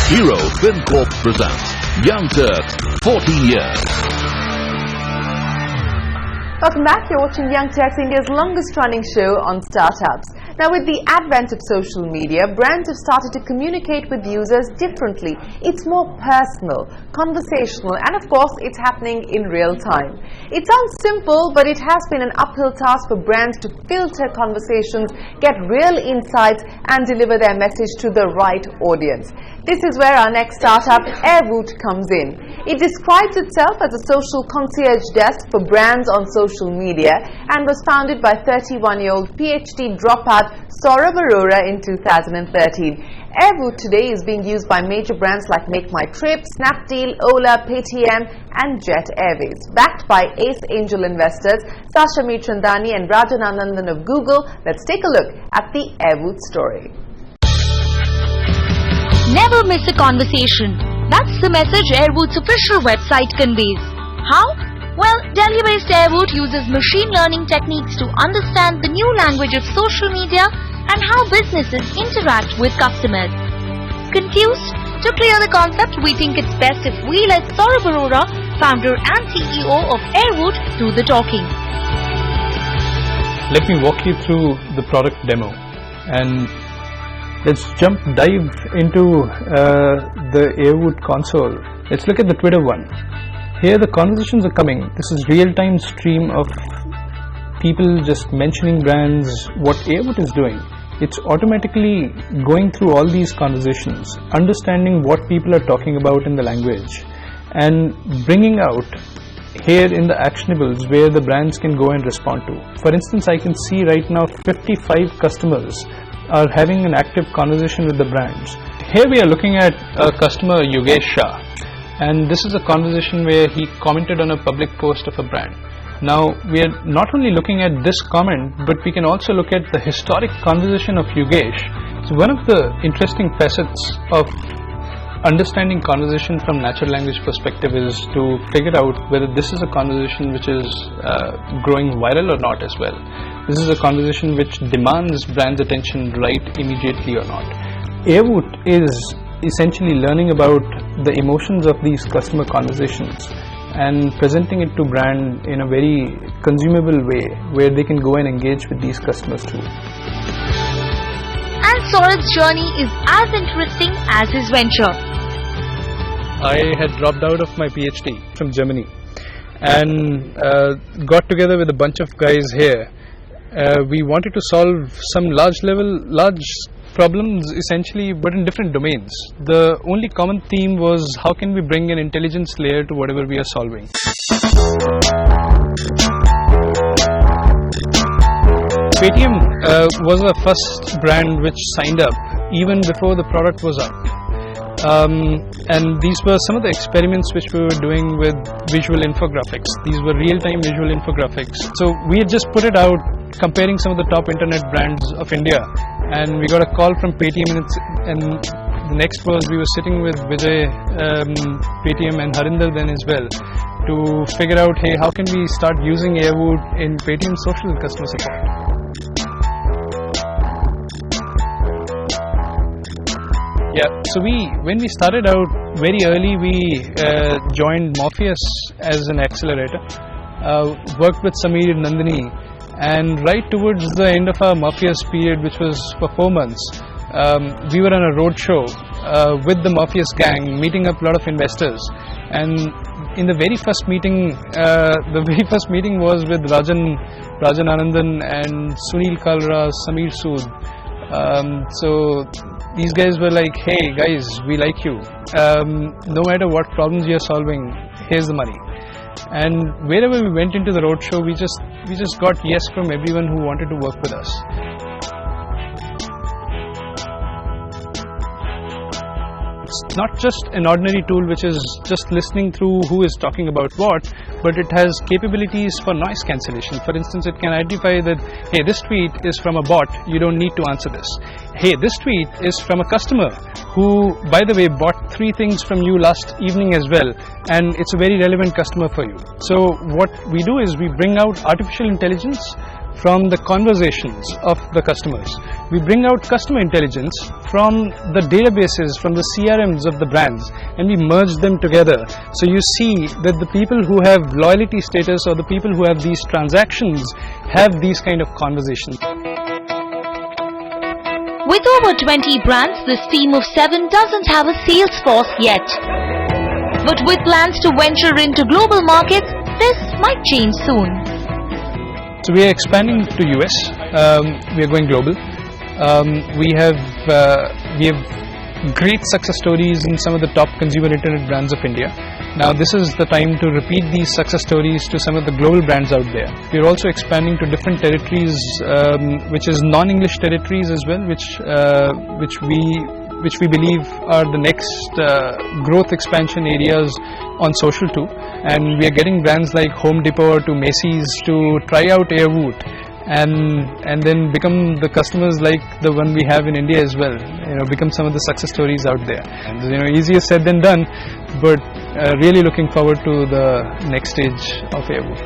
Hero Film Corp presents Young Turks, 14 years. Welcome back. You're watching Young Turks, India's longest-running show on startups. Now, with the advent of social media, brands have started to communicate with users differently. It's more personal, conversational, and of course, it's happening in real time. It sounds simple, but it has been an uphill task for brands to filter conversations, get real insights, and deliver their message to the right audience. This is where our next startup, Airwoot, comes in. It describes itself as a social concierge desk for brands on social media and was founded by 31-year-old PhD dropout Sor Aurora in 2013. Airwoot today is being used by major brands like Make My Trip, Snapdeal, Ola, Paytm and Jet Airways. Backed by Ace Angel investors Sasha Chandani and Ratan Tata of Google, let's take a look at the Airwoot story. Never miss a conversation. That's the message Airwoot's official website conveys. How? Well, Delhi-based Airwoot uses machine learning techniques to understand the new language of social media and how businesses interact with customers. Confused? To clear the concept, we think it's best if we let Sor Aurora, founder and CEO of Airwoot, do the talking. Let me walk you through the product demo and let's dive into the Airwoot console. Let's look at the Twitter one. Here the conversations are coming. This is real-time stream of people just mentioning brands, what Airwoot is doing. It's automatically going through all these conversations, understanding what people are talking about in the language and bringing out here in the actionables where the brands can go and respond to. For instance, I can see right now 55 customers are having an active conversation with the brands. Here we are looking at a customer, Yogesh Shah, and this is a conversation where he commented on a public post of a brand. Now we are not only looking at this comment, but we can also look at the historic conversation of Yogesh. So one of the interesting facets of understanding conversation from natural language perspective is to figure out whether this is a conversation which is growing viral or not as well. This is a conversation which demands brand's attention right immediately or not. Airwoot is essentially learning about the emotions of these customer conversations and presenting it to brand in a very consumable way where they can go and engage with these customers too. And Sor's journey is as interesting as his venture. I had dropped out of my PhD from Germany and got together with a bunch of guys here. We wanted to solve some large problems essentially, but in different domains. The only common theme was how can we bring an intelligence layer to whatever we are solving. Paytm was our first brand which signed up even before the product was out. And these were some of the experiments which we were doing with visual infographics. These were real-time visual infographics. So we had just put it out comparing some of the top internet brands of India, and we got a call from Paytm, and the next was we were sitting with Vijay, Paytm and Harinder then as well to figure out, hey, how can we start using Airwoot in Paytm social customer support. Yeah, so when we started out very early, we joined Morpheus as an accelerator, worked with Sameer Nandini, and right towards the end of our Morpheus period, which was for 4 months, we were on a road show with the Morpheus gang, meeting up a lot of investors. And in the very first meeting, was with Rajan Anandan and Sunil Kalra, Sameer Sood. So these guys were like, hey guys, we like you. No matter what problems you're solving, here's the money. And wherever we went into the roadshow, we just got yes from everyone who wanted to work with us. It's not just an ordinary tool which is just listening through who is talking about what, but it has capabilities for noise cancellation. For instance, it can identify that, hey, this tweet is from a bot, you don't need to answer this. Hey, this tweet is from a customer who, by the way, bought 3 things from you last evening as well, and it's a very relevant customer for you. So what we do is we bring out artificial intelligence from the conversations of the customers. We bring out customer intelligence from the databases, from the CRMs of the brands, and we merge them together. So you see that the people who have loyalty status or the people who have these transactions have these kind of conversations. With over 20 brands, this team of 7 doesn't have a sales force yet. But with plans to venture into global markets, this might change soon. So we are expanding to US. We are going global. We have great success stories in some of the top consumer internet brands of India. Now this is the time to repeat these success stories to some of the global brands out there. We are also expanding to different territories, which is non-English territories as well, which we believe are the next growth expansion areas on social too. And we are getting brands like Home Depot to Macy's to try out Airwoot and then become the customers like the one we have in India as well. Become some of the success stories out there. And easier said than done, but really looking forward to the next stage of Airwoot.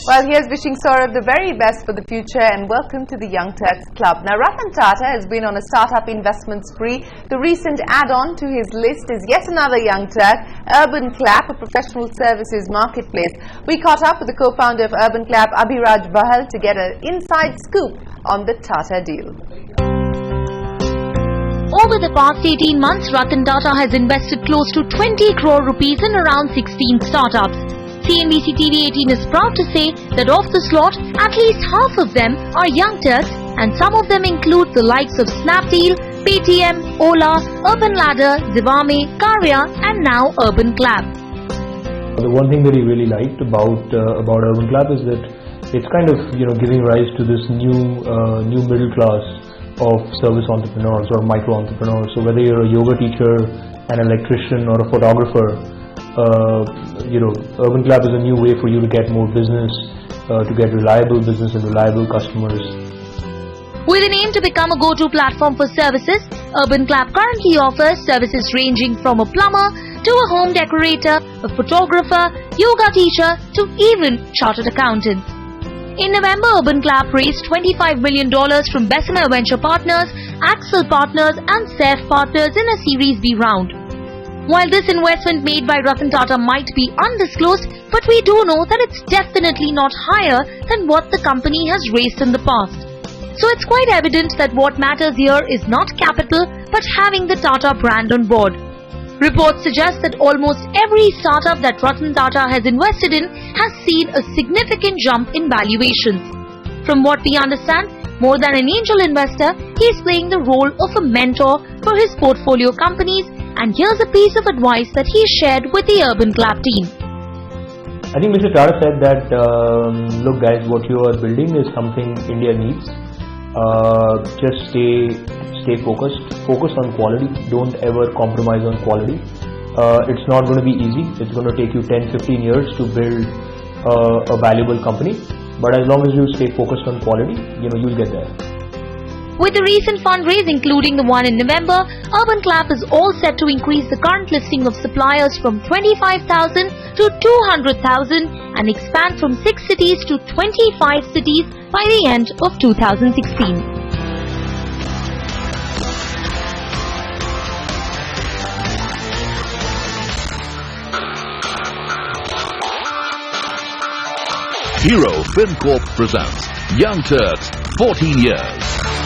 Well, here's wishing Saurabh the very best for the future and welcome to the Young Turks Club. Now, Ratan Tata has been on a startup investment spree. The recent add-on to his list is yet another Young Turk, UrbanClap, a professional services marketplace. We caught up with the co-founder of UrbanClap, Abhiraj Bahal, to get an inside scoop on the Tata deal. Over the past 18 months, Ratan Tata has invested close to 20 crore rupees in around 16 startups. CNBC TV 18 is proud to say that of this lot, at least half of them are Young Turks, and some of them include the likes of Snapdeal, Paytm, Ola, Urban Ladder, Zivame, Karya, and now UrbanClap. The one thing that he really liked about UrbanClap is that it's kind of giving rise to this new middle class of service entrepreneurs or micro entrepreneurs. So whether you're a yoga teacher, an electrician, or a photographer, UrbanClap is a new way for you to get more business, to get reliable business and reliable customers. With an aim to become a go-to platform for services, UrbanClap currently offers services ranging from a plumber to a home decorator, a photographer, yoga teacher to even chartered accountants. In November, UrbanClap raised $25 million from Bessemer Venture Partners, Axel Partners and Saif Partners in a Series B round. While this investment made by Ratan Tata might be undisclosed, but we do know that it's definitely not higher than what the company has raised in the past. So it's quite evident that what matters here is not capital, but having the Tata brand on board. Reports suggest that almost every startup that Ratan Tata has invested in has seen a significant jump in valuations. From what we understand, more than an angel investor, he is playing the role of a mentor for his portfolio companies. And here's a piece of advice that he shared with the UrbanClap team. I think Mr. Tata said that, look guys, what you are building is something India needs. Just stay focused. Focus on quality. Don't ever compromise on quality. It's not going to be easy. It's going to take you 10-15 years to build a valuable company. But as long as you stay focused on quality, you'll get there. With the recent fundraise, including the one in November, UrbanClap is all set to increase the current listing of suppliers from 25,000 to 200,000 and expand from 6 cities to 25 cities by the end of 2016. Hero FinCorp presents Young Turks 14 Years.